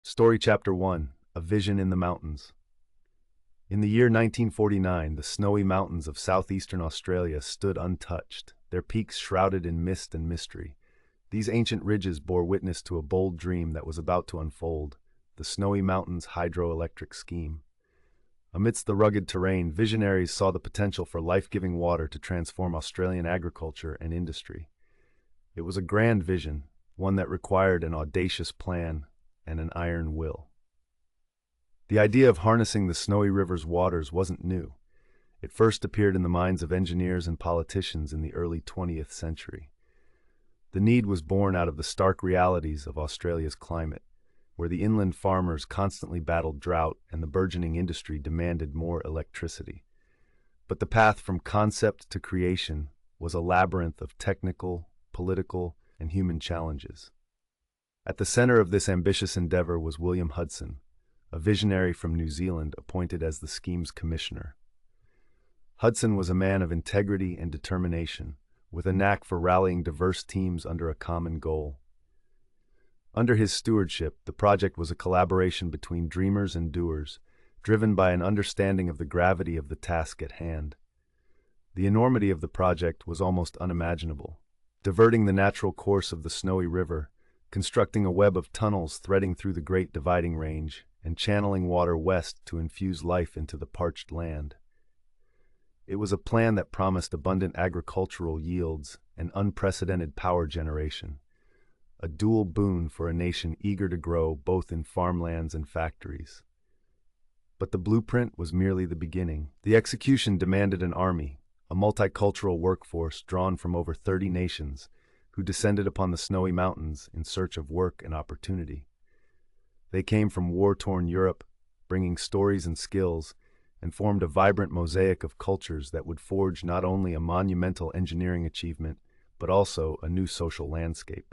Story Chapter 1: A Vision in the Mountains. In the year 1949, the snowy mountains of southeastern Australia stood untouched, their peaks shrouded in mist and mystery. These ancient ridges bore witness to a bold dream that was about to unfold: the Snowy Mountains hydroelectric scheme. Amidst the rugged terrain, visionaries saw the potential for life-giving water to transform Australian agriculture and industry. It was a grand vision, one that required an audacious plan and an iron will. The idea of harnessing the Snowy River's waters wasn't new. It first appeared in the minds of engineers and politicians in the early 20th century. The need was born out of the stark realities of Australia's climate, where the inland farmers constantly battled drought and the burgeoning industry demanded more electricity. But the path from concept to creation was a labyrinth of technical, political, and human challenges. At the center of this ambitious endeavor was William Hudson, a visionary from New Zealand appointed as the scheme's commissioner. Hudson was a man of integrity and determination, with a knack for rallying diverse teams under a common goal. Under his stewardship, the project was a collaboration between dreamers and doers, driven by an understanding of the gravity of the task at hand. The enormity of the project was almost unimaginable. Diverting the natural course of the Snowy River, constructing a web of tunnels threading through the Great Dividing Range, and channeling water west to infuse life into the parched land. It was a plan that promised abundant agricultural yields and unprecedented power generation, a dual boon for a nation eager to grow both in farmlands and factories. But the blueprint was merely the beginning. The execution demanded an army, a multicultural workforce drawn from over 30 nations, who descended upon the Snowy Mountains in search of work and opportunity. They came from war-torn Europe, bringing stories and skills, and formed a vibrant mosaic of cultures that would forge not only a monumental engineering achievement, but also a new social landscape.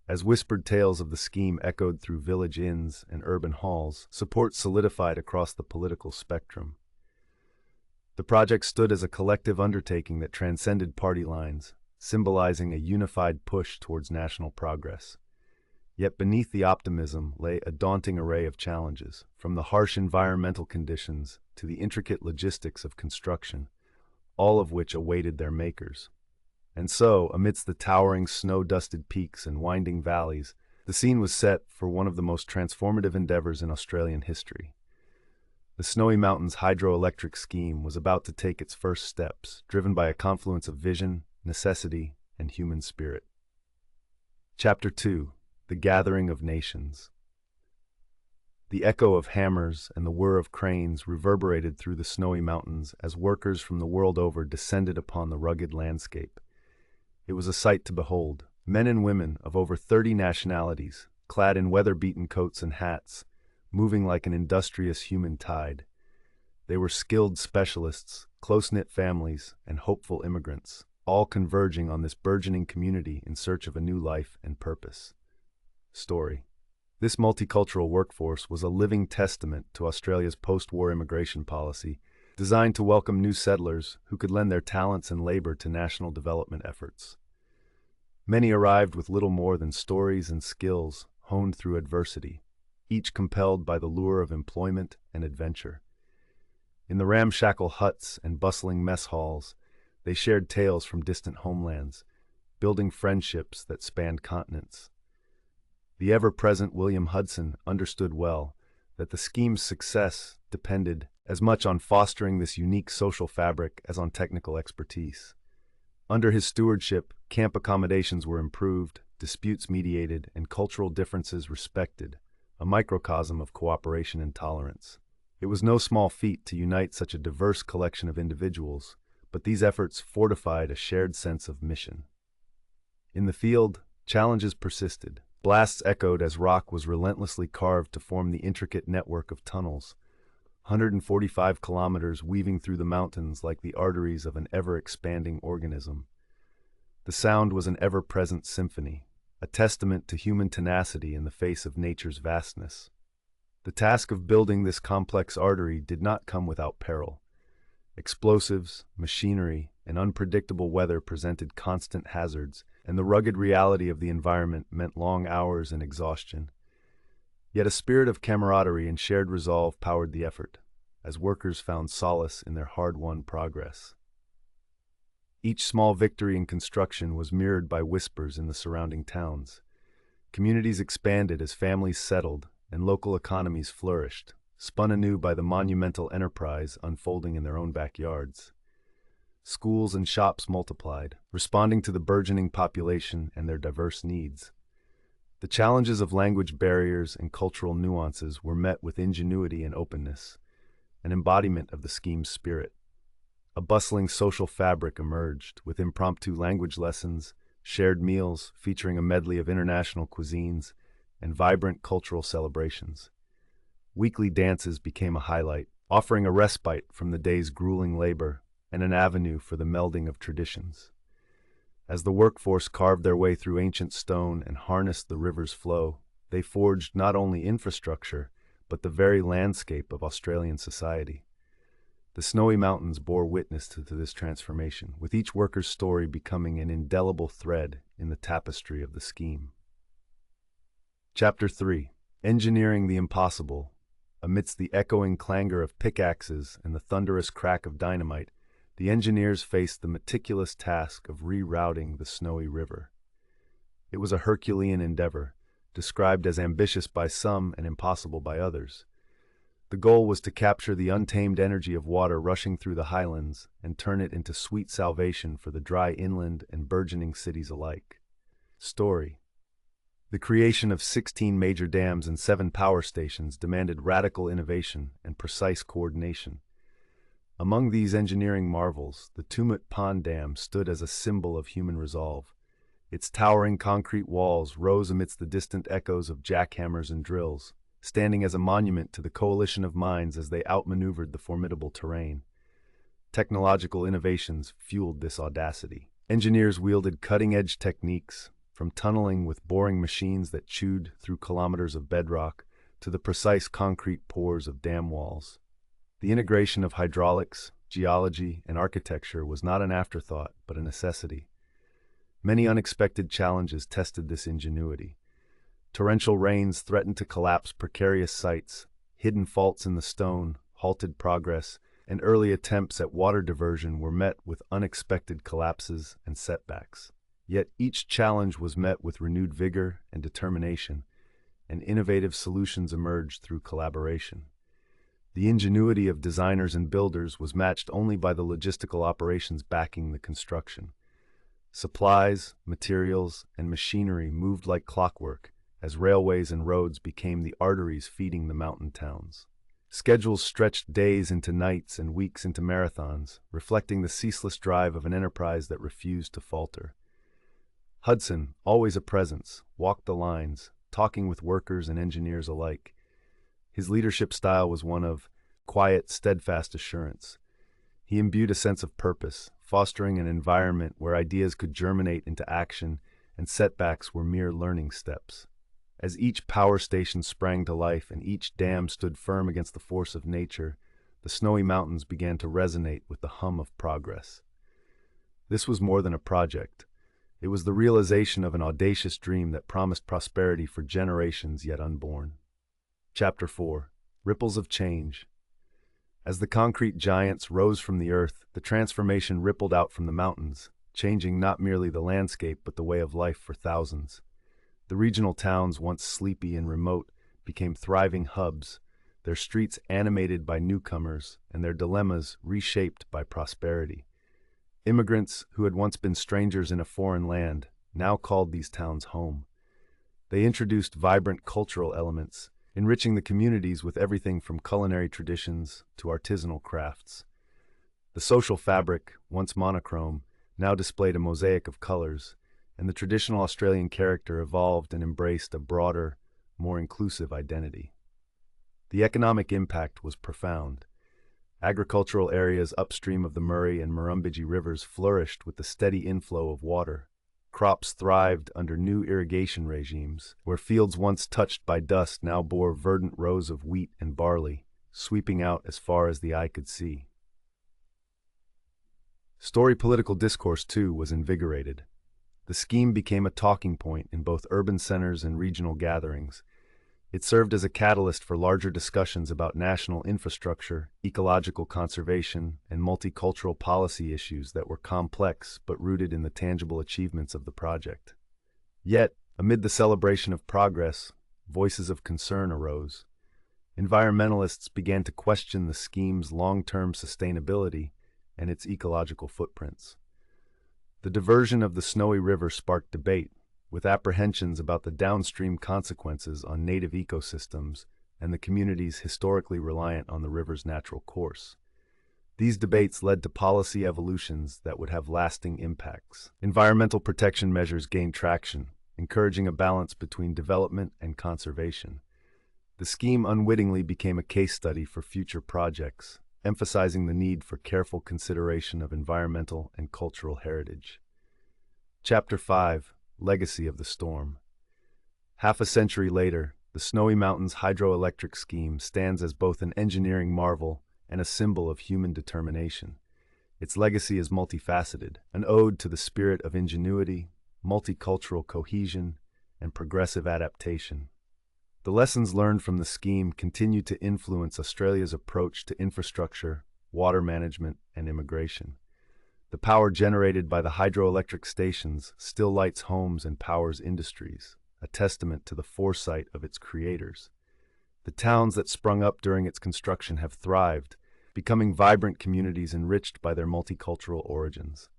As whispered tales of the scheme echoed through village inns and urban halls, support solidified across the political spectrum. The project stood as a collective undertaking that transcended party lines, symbolizing a unified push towards national progress. Yet beneath the optimism lay a daunting array of challenges, from the harsh environmental conditions to the intricate logistics of construction, all of which awaited their makers. And so, amidst the towering snow-dusted peaks and winding valleys, the scene was set for one of the most transformative endeavors in Australian history. The Snowy Mountains hydroelectric scheme was about to take its first steps, driven by a confluence of vision, necessity, and human spirit. Chapter 2: The Gathering of Nations. The echo of hammers and the whir of cranes reverberated through the Snowy Mountains as workers from the world over descended upon the rugged landscape. It was a sight to behold. Men and women of over 30 nationalities, clad in weather-beaten coats and hats, moving like an industrious human tide. They were skilled specialists, close-knit families, and hopeful immigrants, all converging on this burgeoning community in search of a new life and purpose. Story. This multicultural workforce was a living testament to Australia's post-war immigration policy, designed to welcome new settlers who could lend their talents and labor to national development efforts. Many arrived with little more than stories and skills honed through adversity, each compelled by the lure of employment and adventure. In the ramshackle huts and bustling mess halls, they shared tales from distant homelands, building friendships that spanned continents. The ever-present William Hudson understood well that the scheme's success depended as much on fostering this unique social fabric as on technical expertise. Under his stewardship, camp accommodations were improved, disputes mediated, and cultural differences respected, a microcosm of cooperation and tolerance. It was no small feat to unite such a diverse collection of individuals, but these efforts fortified a shared sense of mission. In the field, challenges persisted. Blasts echoed as rock was relentlessly carved to form the intricate network of tunnels, 145 kilometers weaving through the mountains like the arteries of an ever-expanding organism. The sound was an ever-present symphony, a testament to human tenacity in the face of nature's vastness. The task of building this complex artery did not come without peril. Explosives, machinery, and unpredictable weather presented constant hazards, and the rugged reality of the environment meant long hours and exhaustion. Yet a spirit of camaraderie and shared resolve powered the effort, as workers found solace in their hard-won progress. Each small victory in construction was mirrored by whispers in the surrounding towns. Communities expanded as families settled and local economies flourished, spun anew by the monumental enterprise unfolding in their own backyards. Schools and shops multiplied, responding to the burgeoning population and their diverse needs. The challenges of language barriers and cultural nuances were met with ingenuity and openness, an embodiment of the scheme's spirit. A bustling social fabric emerged, with impromptu language lessons, shared meals featuring a medley of international cuisines, and vibrant cultural celebrations. Weekly dances became a highlight, offering a respite from the day's grueling labor and an avenue for the melding of traditions. As the workforce carved their way through ancient stone and harnessed the river's flow, they forged not only infrastructure, but the very landscape of Australian society. The Snowy Mountains bore witness to this transformation, with each worker's story becoming an indelible thread in the tapestry of the scheme. Chapter 3. Engineering the Impossible. Amidst the echoing clangor of pickaxes and the thunderous crack of dynamite, the engineers faced the meticulous task of rerouting the Snowy River. It was a Herculean endeavor, described as ambitious by some and impossible by others. The goal was to capture the untamed energy of water rushing through the highlands and turn it into sweet salvation for the dry inland and burgeoning cities alike. Story. The creation of 16 major dams and 7 power stations demanded radical innovation and precise coordination. Among these engineering marvels, the Tumut Pond Dam stood as a symbol of human resolve. Its towering concrete walls rose amidst the distant echoes of jackhammers and drills, standing as a monument to the coalition of minds as they outmaneuvered the formidable terrain. Technological innovations fueled this audacity. Engineers wielded cutting-edge techniques, from tunneling with boring machines that chewed through kilometers of bedrock to the precise concrete pours of dam walls. The integration of hydraulics, geology, and architecture was not an afterthought, but a necessity. Many unexpected challenges tested this ingenuity. Torrential rains threatened to collapse precarious sites, hidden faults in the stone halted progress, and early attempts at water diversion were met with unexpected collapses and setbacks. Yet each challenge was met with renewed vigor and determination, and innovative solutions emerged through collaboration. The ingenuity of designers and builders was matched only by the logistical operations backing the construction. Supplies, materials, and machinery moved like clockwork as railways and roads became the arteries feeding the mountain towns. Schedules stretched days into nights and weeks into marathons, reflecting the ceaseless drive of an enterprise that refused to falter. Hudson, always a presence, walked the lines, talking with workers and engineers alike. His leadership style was one of quiet, steadfast assurance. He imbued a sense of purpose, fostering an environment where ideas could germinate into action and setbacks were mere learning steps. As each power station sprang to life and each dam stood firm against the force of nature, the Snowy Mountains began to resonate with the hum of progress. This was more than a project. It was the realization of an audacious dream that promised prosperity for generations yet unborn. Chapter 4. Ripples of Change. As the concrete giants rose from the earth, the transformation rippled out from the mountains, changing not merely the landscape but the way of life for thousands. The regional towns, once sleepy and remote, became thriving hubs, their streets animated by newcomers and their dilemmas reshaped by prosperity. Immigrants who had once been strangers in a foreign land now called these towns home. They introduced vibrant cultural elements, enriching the communities with everything from culinary traditions to artisanal crafts. The social fabric, once monochrome, now displayed a mosaic of colors, and the traditional Australian character evolved and embraced a broader, more inclusive identity. The economic impact was profound. Agricultural areas upstream of the Murray and Murrumbidgee rivers flourished with the steady inflow of water. Crops thrived under new irrigation regimes, where fields once touched by dust now bore verdant rows of wheat and barley, sweeping out as far as the eye could see. Story political discourse, too, was invigorated. The scheme became a talking point in both urban centers and regional gatherings. It served as a catalyst for larger discussions about national infrastructure, ecological conservation, and multicultural policy issues that were complex but rooted in the tangible achievements of the project. Yet, amid the celebration of progress, voices of concern arose. Environmentalists began to question the scheme's long-term sustainability and its ecological footprints. The diversion of the Snowy River sparked debate, with apprehensions about the downstream consequences on native ecosystems and the communities historically reliant on the river's natural course. These debates led to policy evolutions that would have lasting impacts. Environmental protection measures gained traction, encouraging a balance between development and conservation. The scheme unwittingly became a case study for future projects, emphasizing the need for careful consideration of environmental and cultural heritage. Chapter 5: Legacy of the Storm. Half a century later, the Snowy Mountains hydroelectric scheme stands as both an engineering marvel and a symbol of human determination. Its legacy is multifaceted, an ode to the spirit of ingenuity, multicultural cohesion, and progressive adaptation. The lessons learned from the scheme continue to influence Australia's approach to infrastructure, water management, and immigration. The power generated by the hydroelectric stations still lights homes and powers industries, a testament to the foresight of its creators. The towns that sprung up during its construction have thrived, becoming vibrant communities enriched by their multicultural origins.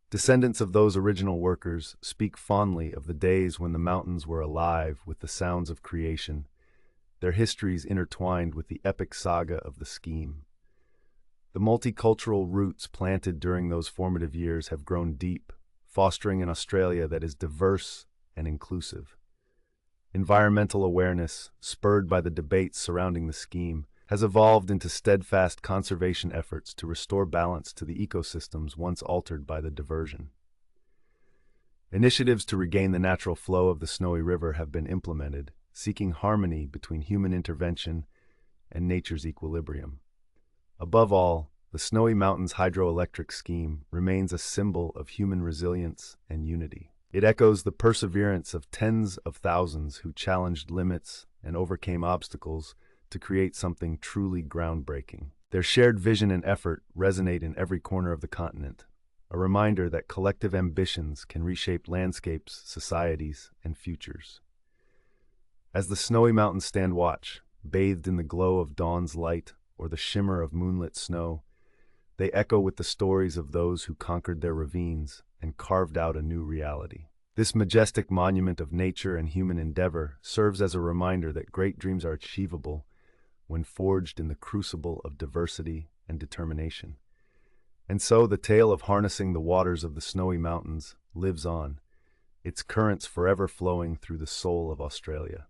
Descendants of those original workers speak fondly of the days when the mountains were alive with the sounds of creation, their histories intertwined with the epic saga of the scheme. The multicultural roots planted during those formative years have grown deep, fostering an Australia that is diverse and inclusive. Environmental awareness, spurred by the debates surrounding the scheme, has evolved into steadfast conservation efforts to restore balance to the ecosystems once altered by the diversion. Initiatives to regain the natural flow of the Snowy River have been implemented, seeking harmony between human intervention and nature's equilibrium. Above all, the Snowy Mountains hydroelectric scheme remains a symbol of human resilience and unity. It echoes the perseverance of tens of thousands who challenged limits and overcame obstacles to create something truly groundbreaking. Their shared vision and effort resonate in every corner of the continent, a reminder that collective ambitions can reshape landscapes, societies, and futures. As the Snowy Mountains stand watch, bathed in the glow of dawn's light or the shimmer of moonlit snow, they echo with the stories of those who conquered their ravines and carved out a new reality. This majestic monument of nature and human endeavor serves as a reminder that great dreams are achievable when forged in the crucible of diversity and determination. And so the tale of harnessing the waters of the Snowy Mountains lives on, its currents forever flowing through the soul of Australia.